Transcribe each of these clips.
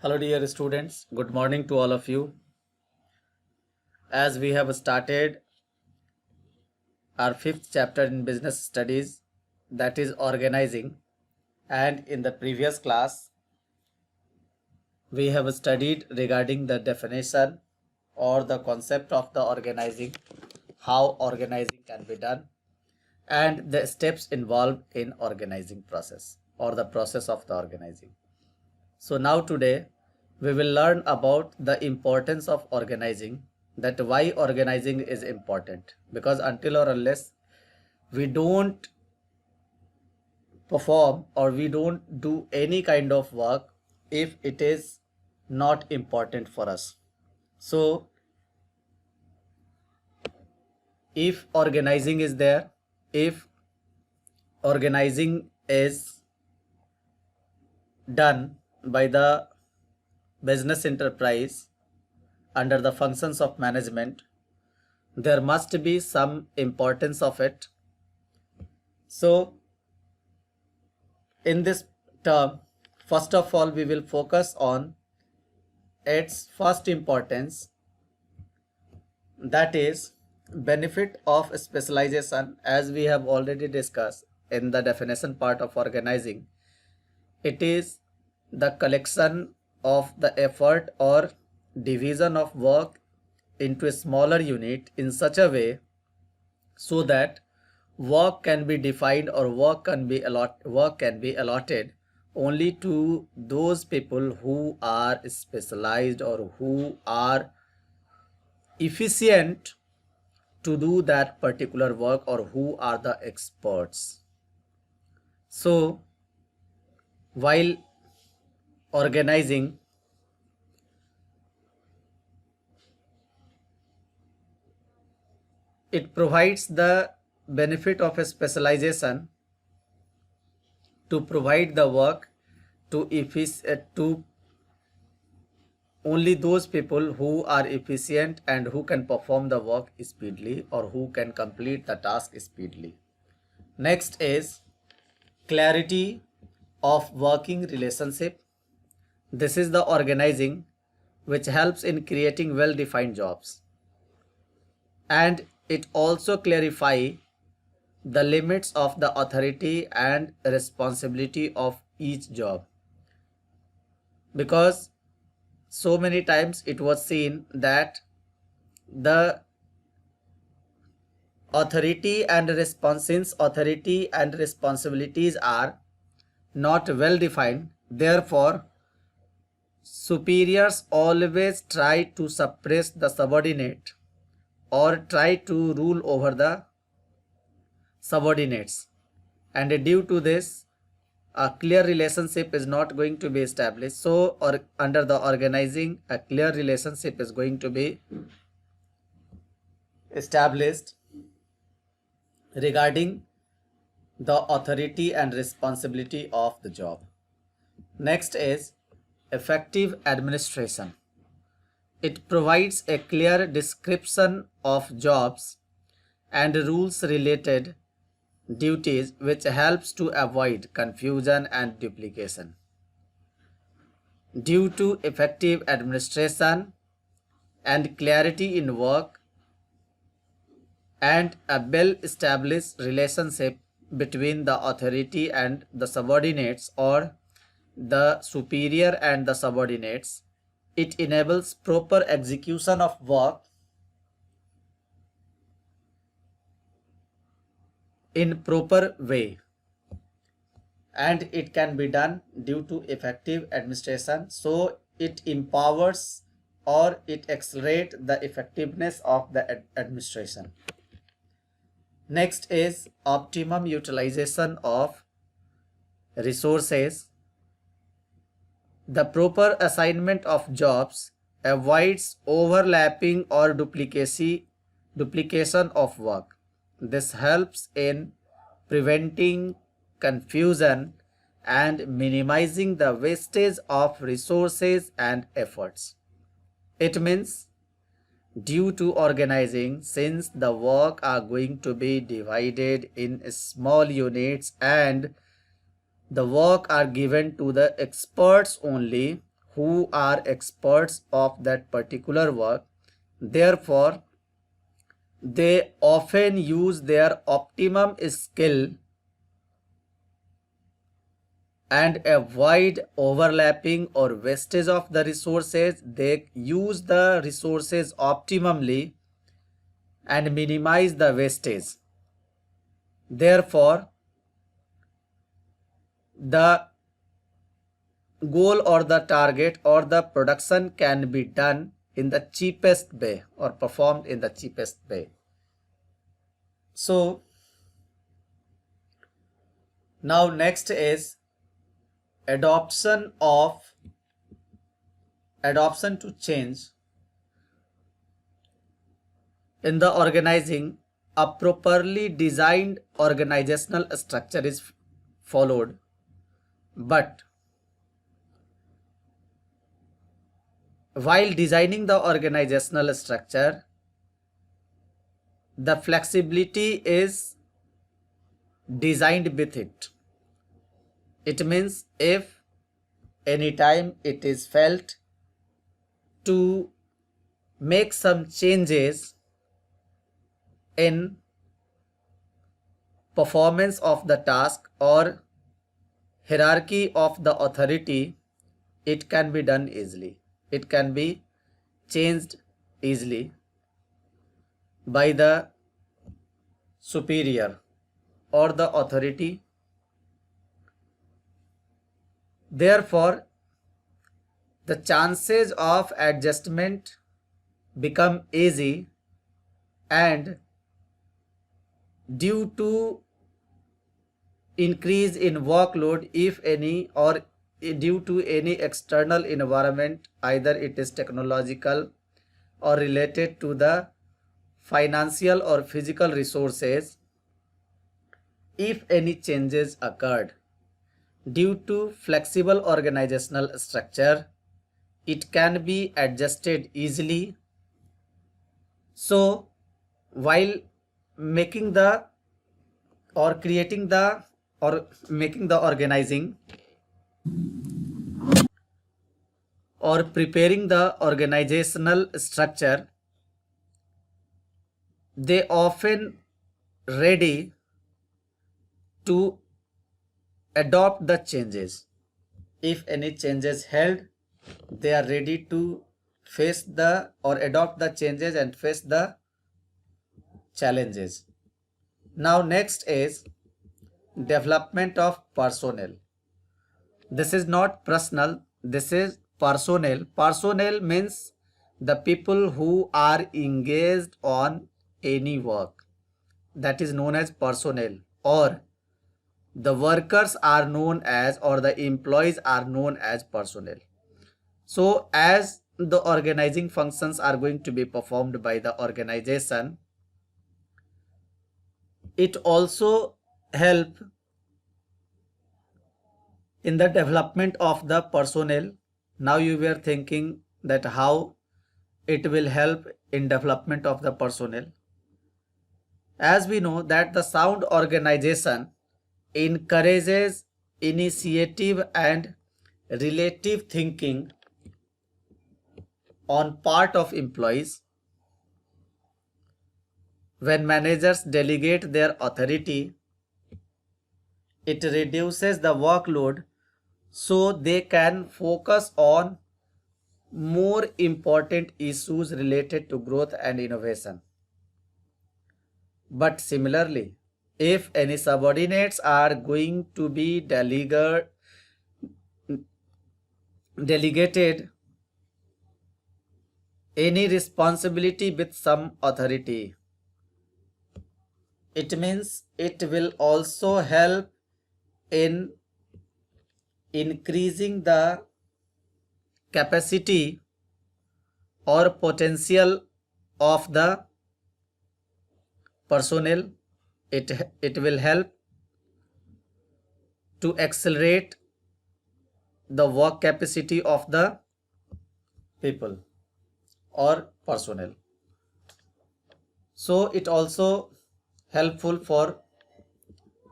Hello, dear students. Good morning to all of you. As we have started our fifth chapter in business studies, that is organizing, and in the previous class, we have studied regarding the definition or the concept of the organizing, how organizing can be done, and the steps involved in organizing process or the process of the organizing. So now today we will learn about the importance of organizing, that why organizing is important, because until or unless we don't perform or we don't do any kind of work if it is not important for us. So if organizing is there, if organizing is done by the business enterprise under the functions of management, there must be some importance of it. So in this term, first of all, we will focus on its first importance, that is benefit of specialization. As we have already discussed in the definition part of organizing, it is the collection of the effort or division of work into a smaller unit in such a way so that work can be defined or work can be allotted only to those people who are specialized or who are efficient to do that particular work or who are the experts. So while organizing, it provides the benefit of a specialization to provide the work to only those people who are efficient and who can perform the work speedily or who can complete the task speedily. Next is clarity of working relationship. This is the organizing which helps in creating well-defined jobs, and it also clarify the limits of the authority and responsibility of each job, because so many times it was seen that the since authority and responsibilities are not well defined, therefore superiors always try to suppress the subordinate or try to rule over the subordinates, and due to this a clear relationship is not going to be established. So or under the organizing, a clear relationship is going to be established regarding the authority and responsibility of the job. Next is effective administration. It provides a clear description of jobs and rules related duties, which helps to avoid confusion and duplication. Due to effective administration and clarity in work and a well-established relationship between the authority and the subordinates or the superior and the subordinates, it enables proper execution of work in proper way, and it can be done due to effective administration. So it empowers or it accelerates the effectiveness of the administration. Next is optimum utilization of resources. The proper assignment of jobs avoids overlapping or duplication of work. This helps in preventing confusion and minimizing the wastage of resources and efforts. It means due to organizing, since the work are going to be divided in small units and the work are given to the experts only who are experts of that particular work. Therefore, they often use their optimum skill and avoid overlapping or wastage of the resources. They use the resources optimally and minimize the wastage. Therefore, the goal or the target or the production can be done in the cheapest way or performed in the cheapest way. So now next is adoption to change. In the organizing, a properly designed organizational structure is followed, but while designing the organizational structure, the flexibility is designed with it. It means if anytime it is felt to make some changes in performance of the task or hierarchy of the authority, it can be done easily. It can be changed easily by the superior or the authority. Therefore, the chances of adjustment become easy, and due to increase in workload, if any, or due to any external environment, either it is technological or related to the financial or physical resources, if any changes occurred due to flexible organizational structure, it can be adjusted easily. So while making the or creating the or making the organizing or preparing the organizational structure, they often ready to adopt the changes. If any changes held, they are ready to face the or adopt the changes and face the challenges. Now next is development of personnel. This is not personal, this is personnel. Personnel means the people who are engaged on any work, that is known as personnel, or the workers are known as, or the employees are known as personnel. So as the organizing functions are going to be performed by the organization, it also help in the development of the personnel. Now you were thinking that how it will help in development of the personnel. As we know that the sound organization encourages initiative and relative thinking on part of employees. When managers delegate their authority, it reduces the workload so they can focus on more important issues related to growth and innovation. But similarly, if any subordinates are going to be delegated any responsibility with some authority, it means it will also help in increasing the capacity or potential of the personnel. It will help to accelerate the work capacity of the people or personnel. So it also helpful for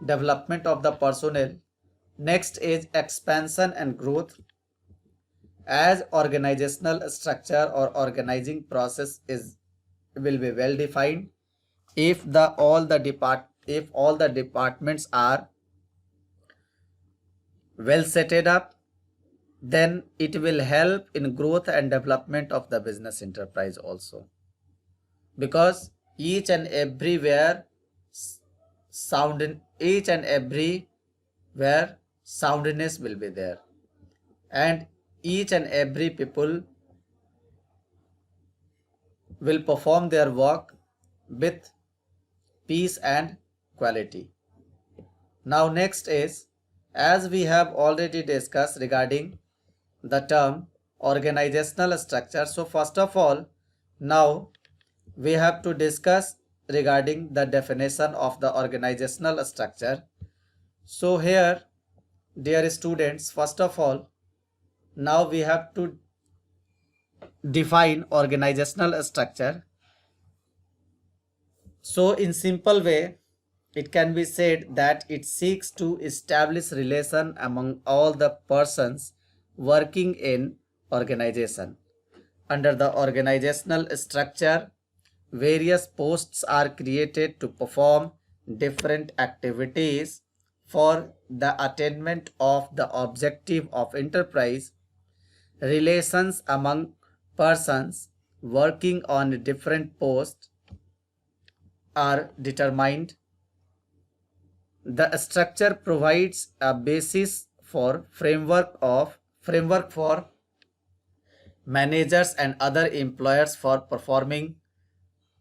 development of the personnel. Next is expansion and growth. as organizational structure or organizing process will be well defined, if all the departments are well set up, then it will help in growth and development of the business enterprise also, because each and everywhere soundness will be there, and each and every people will perform their work with peace and quality. Now next is, as we have already discussed regarding the term organizational structure, so first of all, now we have to discuss regarding the definition of the organizational structure. So here, dear students, first of all, now we have to define organizational structure. So in simple way, it can be said that it seeks to establish relation among all the persons working in organization. Under the organizational structure, various posts are created to perform different activities for the attainment of the objective of enterprise. Relations among persons working on different posts are determined. The structure provides a basis for framework for managers and other employers for performing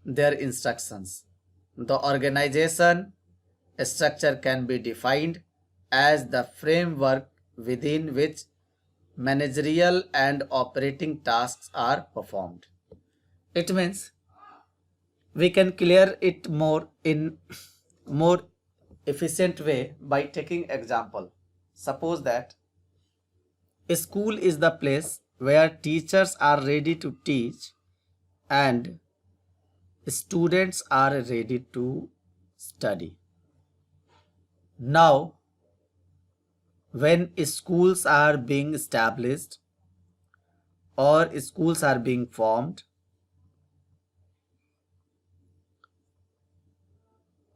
their instructions. The organization structure can be defined as the framework within which managerial and operating tasks are performed. It means we can clear it more in more efficient way by taking example. Suppose that a school is the place where teachers are ready to teach and students are ready to study. Now, when schools are being established or schools are being formed,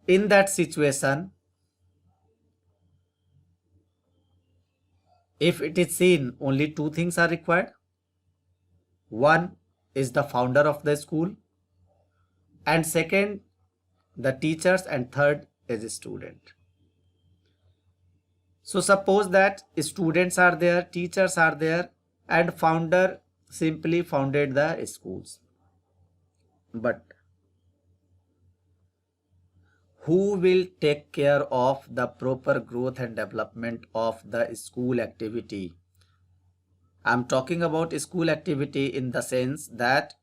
in that situation, if it is seen, only two things are required. One is the founder of the school, and second, the teachers, and third is a student. So suppose that students are there, teachers are there, and founder simply founded the schools. But who will take care of the proper growth and development of the school activity? I'm talking about school activity in the sense that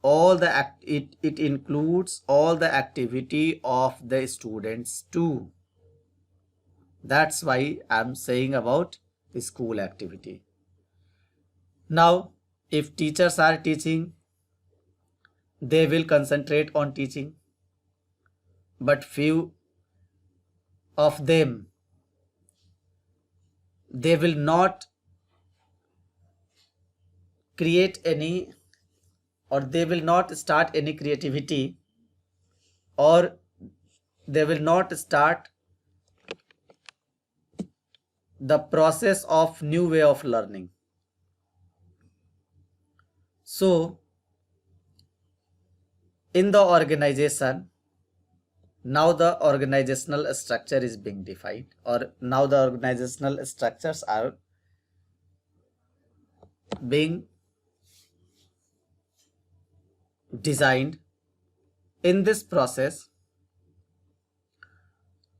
it includes all the activity of the students too. That's why I'm saying about school activity. Now, if teachers are teaching, they will concentrate on teaching, but few of them, they will not create any, or they will not start any creativity, or they will not start the process of new way of learning. So in the organization, now the organizational structure is being defined, or now the organizational structures are being designed. In this process,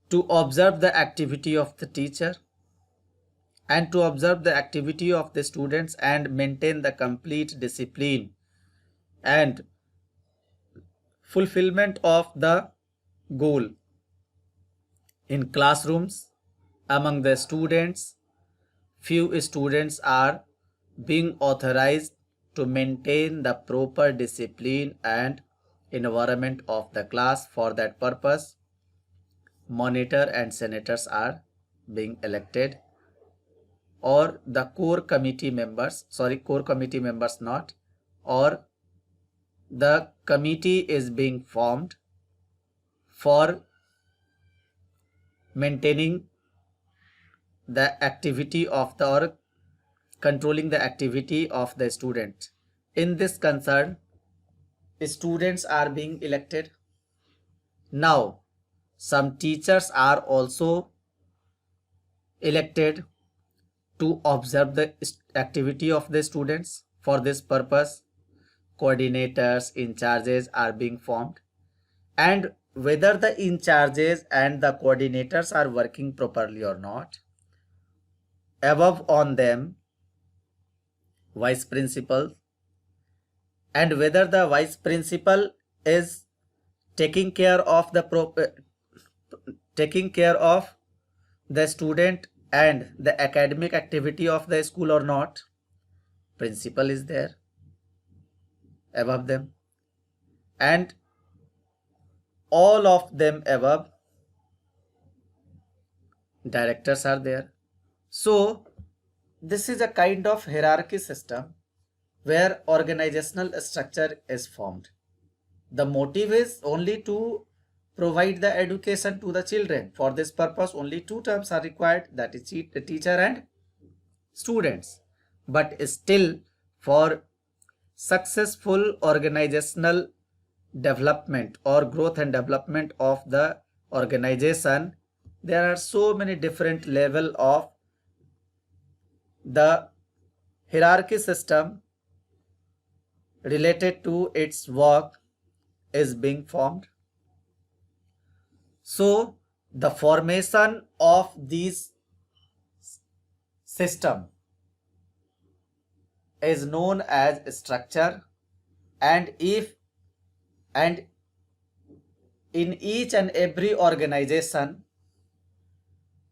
to observe the activity of the teacher and to observe the activity of the students and maintain the complete discipline and fulfillment of the goal in classrooms. Among the students, few students are being authorized to maintain the proper discipline and environment of the class. For that purpose, monitor and senators are being elected, or the core committee members not, or the committee is being formed for maintaining the activity of the or controlling the activity of the student. In this concern, students are being elected. Now, some teachers are also elected to observe the activity of the students. For this purpose, coordinators, in charges are being formed, and whether the in charges and the coordinators are working properly or not, above on them vice principal, and whether the vice principal is taking care of the student and the academic activity of the school or not, principal is there above them, and all of them above, directors are there. So this is a kind of hierarchy system where organizational structure is formed. The motive is only to provide the education to the children. For this purpose, only two terms are required, that is teacher and students. But still, for successful organizational development or growth and development of the organization, there are so many different level of the hierarchy system related to its work is being formed. So the formation of these system is known as structure, and in each and every organization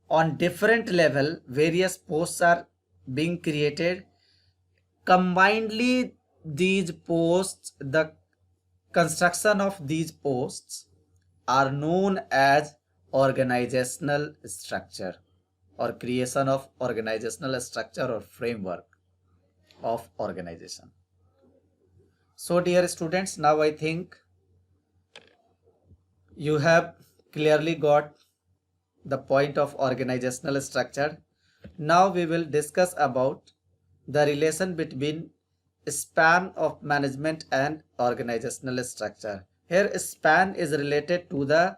on different level, various posts are being created. Combinedly, these posts, the construction of these posts are known as organizational structure, or creation of organizational structure or framework of organization. So dear students, now I think you have clearly got the point of organizational structure. Now we will discuss about the relation between span of management and organizational structure. Here span is related to the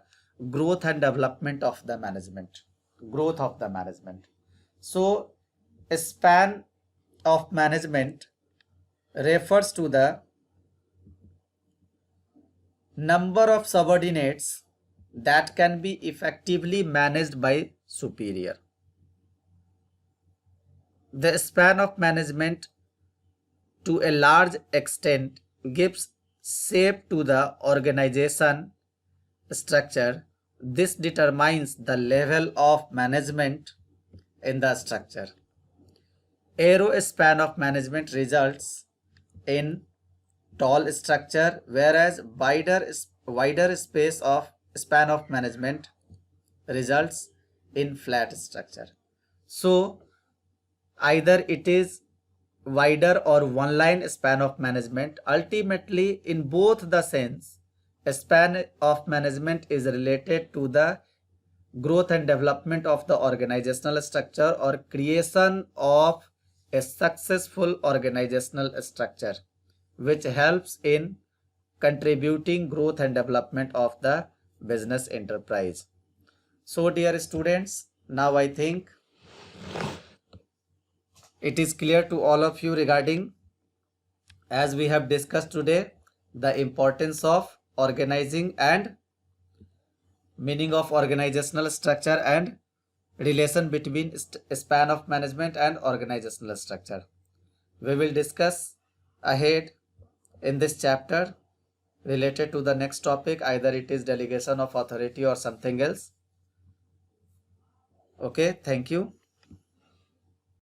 growth and development of the management. So span of management refers to the number of subordinates that can be effectively managed by superior. The span of management to a large extent gives shape to the organization structure. This determines the level of management in the structure. Narrow span of management results in tall structure, whereas wider space of span of management results in flat structure. So either it is wider or one line span of management. Ultimately, in both the sense, a span of management is related to the growth and development of the organizational structure or creation of a successful organizational structure, which helps in contributing growth and development of the business enterprise. So dear students, now I think it is clear to all of you regarding, as we have discussed today, the importance of organizing and meaning of organizational structure and relation between span of management and organizational structure. We will discuss ahead in this chapter related to the next topic, either it is delegation of authority or something else. Okay, thank you.